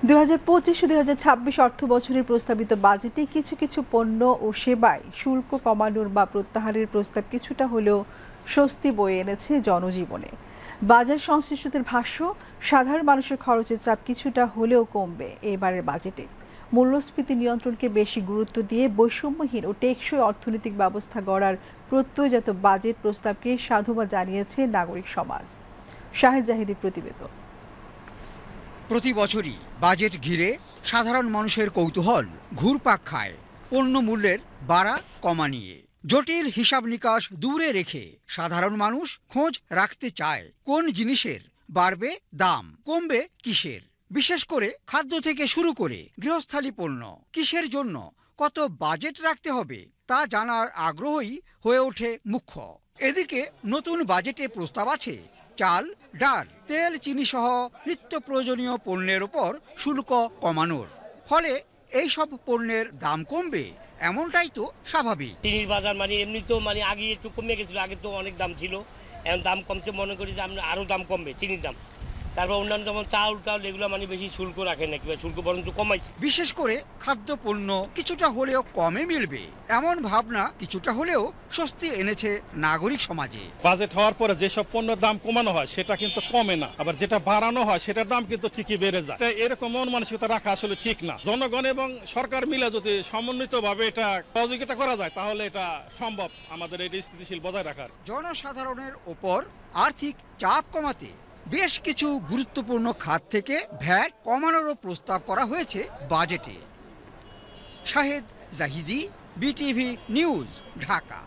২০২৫-২০২৬ অর্থবছরের প্রস্তাবিত বাজেটে কিছু কিছু পণ্য ও সেবায় শুল্ক কমানোর বা প্রত্যাহারের প্রস্তাব কিছুটা হলেও স্বস্তি বয়ে এনেছে জনজীবনে। বাজার সংশ্লিষ্টদের ভাষ্য, সাধারণ মানুষের খরচের চাপ কিছুটা হলেও কমবে এবারের বাজেটে। মূল্যস্ফীতি নিয়ন্ত্রণকে বেশি গুরুত্ব দিয়ে বৈষম্যহীন ও টেকসই অর্থনৈতিক ব্যবস্থা গড়ার প্রত্যয়জাত বাজেট প্রস্তাবকে সাধুবাদ জানিয়েছে নাগরিক সমাজ। শাহেদ জাহিদের প্রতিবেদন। প্রতি বছরই বাজেট ঘিরে সাধারণ মানুষের কৌতূহল ঘুরপাক খায় পণ্য মূল্যের বাড়া কমা নিয়ে। জটিল হিসাব নিকাশ দূরে রেখে সাধারণ মানুষ খোঁজ রাখতে চায় কোন জিনিসের বাড়বে দাম, কমবে কিসের। বিশেষ করে খাদ্য থেকে শুরু করে গৃহস্থালী পণ্য কিসের জন্য কত বাজেট রাখতে হবে তা জানার আগ্রহই হয়ে ওঠে মুখ্য। এদিকে নতুন বাজেটে প্রস্তাব আছে চাল, ডাল, তেল, চিনি সহ নিত্য প্রয়োজনীয় পণ্যের ওপর শুল্ক কমানোর ফলে এই সব পণ্যের দাম কমবে, এমনটাই তো স্বাভাবিক। চিনির বাজার এমনি তো আগে একটু কমে গেছিল, আগে তো অনেক দাম ছিল, এখন দাম কমছে, মনে করি যে আমরা আরও দাম কমবে চিনির দাম। তারপর অন্যান্য যেমন চাল এগুলো বেশি শুল্ক রাখে না, কিংবা শুল্ক বরঞ্চ কমাইছে। বিশেষ করে খাদ্য পণ্য কিছুটা হলেও কমে মিলবে এমন ভাবনা কিছুটা হলেও স্বস্তি এনেছে নাগরিক সমাজে। বাজেট হওয়ার পরে যেসব পণ্যের দাম কমানো হয় সেটা কিন্তু কমে না, আবার যেটা বাড়ানো হয় সেটার দাম কিন্তু ঠিকই বেড়ে যায়। এরকম মন মানসিকতা রাখা আসলে ঠিক না। জনগণ এবং সরকার মিলে যদি সমন্বিতভাবে এটা সহযোগিতা করা যায় তাহলে এটা সম্ভব আমাদের এই স্থিতিশীল বজায় রাখার। জনসাধারণের ওপর আর্থিক চাপ কমাতে বেশ কিছু গুরুত্বপূর্ণ খাত থেকে ভ্যাট কমানোরও প্রস্তাব করা হয়েছে বাজেটে। Shahed Zahidi, BTV news, Dhaka.